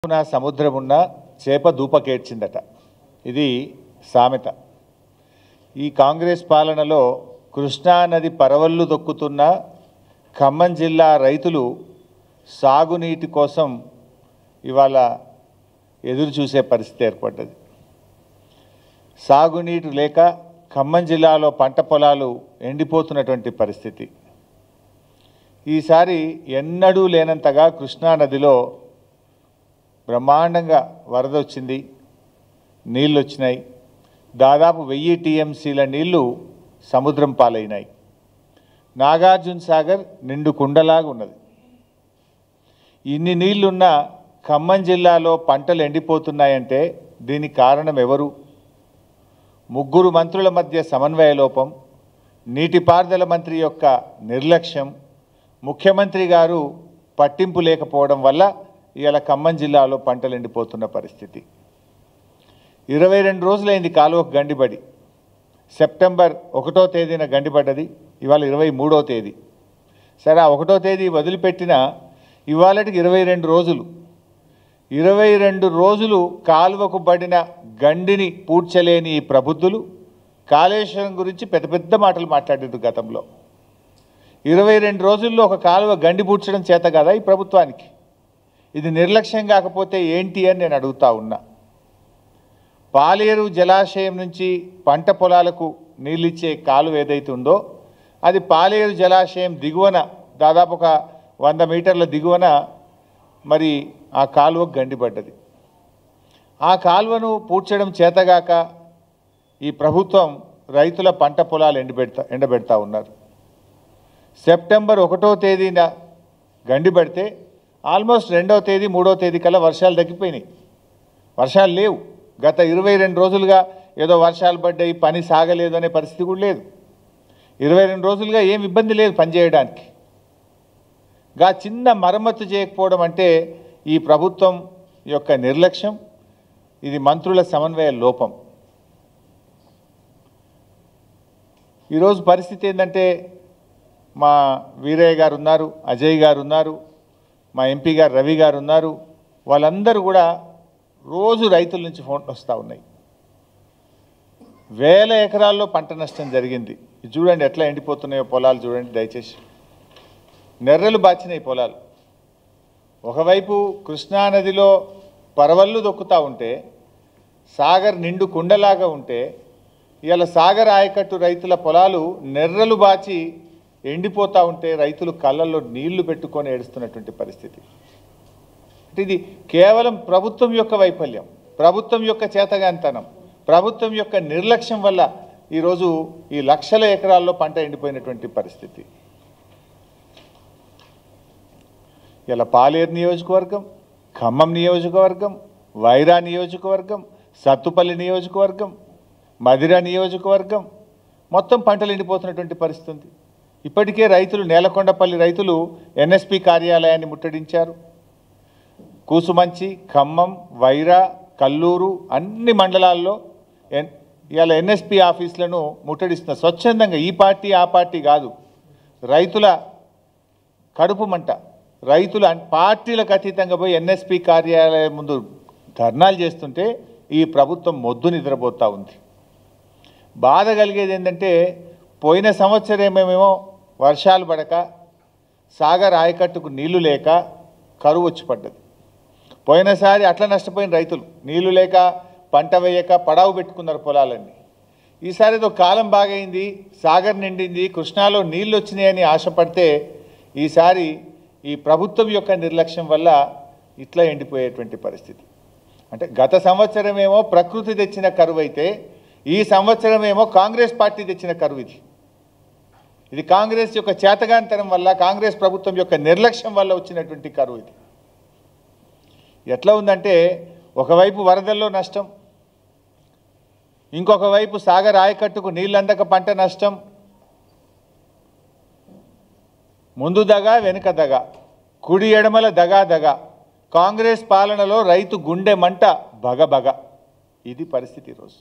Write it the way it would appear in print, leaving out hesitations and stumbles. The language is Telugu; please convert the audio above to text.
వైపున సముద్రం ఉన్న చేప దూపకేడ్చిందట. ఇది సామెత. ఈ కాంగ్రెస్ పాలనలో కృష్ణానది పరవళ్ళు దొక్కుతున్న ఖమ్మం జిల్లా రైతులు సాగునీటి కోసం ఇవాళ ఎదురు చూసే పరిస్థితి ఏర్పడ్డది. సాగునీరు లేక ఖమ్మం జిల్లాలో పంట పొలాలు ఎండిపోతున్నటువంటి పరిస్థితి. ఈసారి ఎన్నడూ లేనంతగా కృష్ణానదిలో బ్రహ్మాండంగా వరద వచ్చింది, నీళ్ళు వచ్చినాయి. దాదాపు 1000 టీఎంసీల నీళ్లు సముద్రం పాలైనాయి. నాగార్జున సాగర్ నిండు కుండలాగా ఉన్నది. ఇన్ని నీళ్లున్న ఖమ్మం జిల్లాలో పంటలు ఎండిపోతున్నాయంటే దీనికి కారణం ఎవరు? 3 మంత్రుల మధ్య సమన్వయ లోపం, నీటిపారుదల మంత్రి యొక్క నిర్లక్ష్యం, ముఖ్యమంత్రి గారు పట్టింపు లేకపోవడం వల్ల ఇవాళ ఖమ్మం జిల్లాలో పంటలు ఎండిపోతున్న పరిస్థితి. 22 రోజులైంది కాలువకు గండిపడి. సెప్టెంబర్ 1వ తేదీన గండిపడ్డది, ఇవాళ 23వ తేదీ. సరే, 1వ తేదీ వదిలిపెట్టిన ఇవాళకి 22 రోజులు. 22 రోజులు కాలువకు పడిన గండిని పూడ్చలేని ఈ ప్రబుద్ధులు కాళేశ్వరం గురించి పెద్ద పెద్ద మాటలు మాట్లాడారు గతంలో. 22 రోజుల్లో ఒక కాలువ గండి పూడ్చడం చేత కదా ఈ ప్రభుత్వానికి? ఇది నిర్లక్ష్యం కాకపోతే ఏంటి అని నేను అడుగుతా ఉన్నా. పాలేరు జలాశయం నుంచి పంట పొలాలకు నీళ్ళిచ్చే కాలువ ఏదైతే ఉందో అది పాలేరు జలాశయం దిగువన దాదాపు ఒక 100 మీటర్ల దిగువన మరి ఆ కాలువకు గండిపడ్డది. ఆ కాలువను పూడ్చడం చేతగాక ఈ ప్రభుత్వం రైతుల పంట పొలాలు ఎండబెడతా ఉన్నారు. సెప్టెంబర్ 1వ తేదీన గండిపడితే ఆల్మోస్ట్ 2వ తేదీ 3వ తేదీ కల్లా వర్షాలు తగ్గిపోయినాయి. వర్షాలు లేవు. గత 22 రోజులుగా ఏదో వర్షాలు పడ్డాయి, పని సాగలేదు అనే పరిస్థితి కూడా లేదు. 22 రోజులుగా ఏం ఇబ్బంది లేదు పనిచేయడానికి. చిన్న మరమ్మతు చేయకపోవడం అంటే ఈ ప్రభుత్వం యొక్క నిర్లక్ష్యం, ఇది మంత్రుల సమన్వయ లోపం. ఈరోజు పరిస్థితి ఏంటంటే మా వీరయ్య గారు ఉన్నారు, అజయ్ గారు ఉన్నారు, మా ఎంపీ గారు రవి గారు ఉన్నారు. వాళ్ళందరూ కూడా రోజు రైతుల నుంచి ఫోన్లు వస్తూ ఉన్నాయి. 1000 ఎకరాల్లో పంట నష్టం జరిగింది. ఇది చూడండి ఎట్లా ఎండిపోతున్నాయో పొలాలు చూడండి దయచేసి. నెర్రలు బాచినాయి పొలాలు. ఒకవైపు కృష్ణానదిలో పరవళ్ళు దొక్కుతూ ఉంటే, సాగర్ నిండు కుండలాగా ఉంటే, ఇవాళ సాగర్ ఆయకట్టు రైతుల పొలాలు నెర్రలు బాచి ఎండిపోతూ ఉంటే రైతులు కళ్ళల్లో నీళ్లు పెట్టుకొని ఏడుస్తున్నటువంటి పరిస్థితి. అంటే ఇది కేవలం ప్రభుత్వం యొక్క వైఫల్యం, ప్రభుత్వం యొక్క చేతగానితనం, ప్రభుత్వం యొక్క నిర్లక్ష్యం వల్ల ఈరోజు ఈ లక్షల ఎకరాల్లో పంట ఎండిపోయినటువంటి పరిస్థితి. ఇలా పాలేరు నియోజకవర్గం, ఖమ్మం నియోజకవర్గం, వైరా నియోజకవర్గం, సత్తుపల్లి నియోజకవర్గం, మధిర నియోజకవర్గం మొత్తం పంటలు ఎండిపోతున్నటువంటి పరిస్థితి ఉంది. ఇప్పటికే రైతులు, నేలకొండపల్లి రైతులు ఎన్ఎస్పి కార్యాలయాన్ని ముట్టడించారు. కూసుమంచి, ఖమ్మం, వైరా, కల్లూరు అన్ని మండలాల్లో ఇవాళ ఎన్ఎస్పి ఆఫీసులను ముట్టడిస్తున్నారు స్వచ్ఛందంగా. ఈ పార్టీ ఆ పార్టీ కాదు, రైతుల కడుపు మంట. రైతులు పార్టీలకు అతీతంగా పోయి ఎన్ఎస్పి కార్యాలయం ముందు ధర్నాలు చేస్తుంటే ఈ ప్రభుత్వం మొద్దు నిద్రపోతూ ఉంది. బాధ కలిగేది ఏంటంటే పోయిన సంవత్సరమేమో వర్షాలు పడక, సాగర్ ఆయకట్టుకు నీళ్లు లేక కరువు వచ్చి పడ్డది. పోయినసారి అట్లా నష్టపోయిన రైతులు నీళ్లు లేక పంట వేయక పడావు పెట్టుకున్నారు పొలాలన్నీ. ఈసారి ఏదో కాలం బాగైంది, సాగర్ నిండింది, కృష్ణాలో నీళ్ళు వచ్చినాయని ఆశపడితే ఈసారి ఈ ప్రభుత్వం యొక్క నిర్లక్ష్యం వల్ల ఇట్లా ఎండిపోయేటువంటి పరిస్థితి. అంటే గత సంవత్సరమేమో ప్రకృతి తెచ్చిన కరువు అయితే ఈ సంవత్సరమేమో కాంగ్రెస్ పార్టీ తెచ్చిన కరువు. ఇది కాంగ్రెస్ యొక్క చేతగానితనం వల్ల, కాంగ్రెస్ ప్రభుత్వం యొక్క నిర్లక్ష్యం వల్ల వచ్చినటువంటి కరువు ఇది. ఎట్లా ఉందంటే ఒకవైపు వరదల్లో నష్టం, ఇంకొక వైపు సాగర్ ఆయకట్టుకు నీళ్ళందక పంట నష్టం. ముందు దగా వెనుక దగా, కుడి ఎడమల దగా దగా. కాంగ్రెస్ పాలనలో రైతు గుండె మంట బగబగ. ఇది పరిస్థితి ఈరోజు.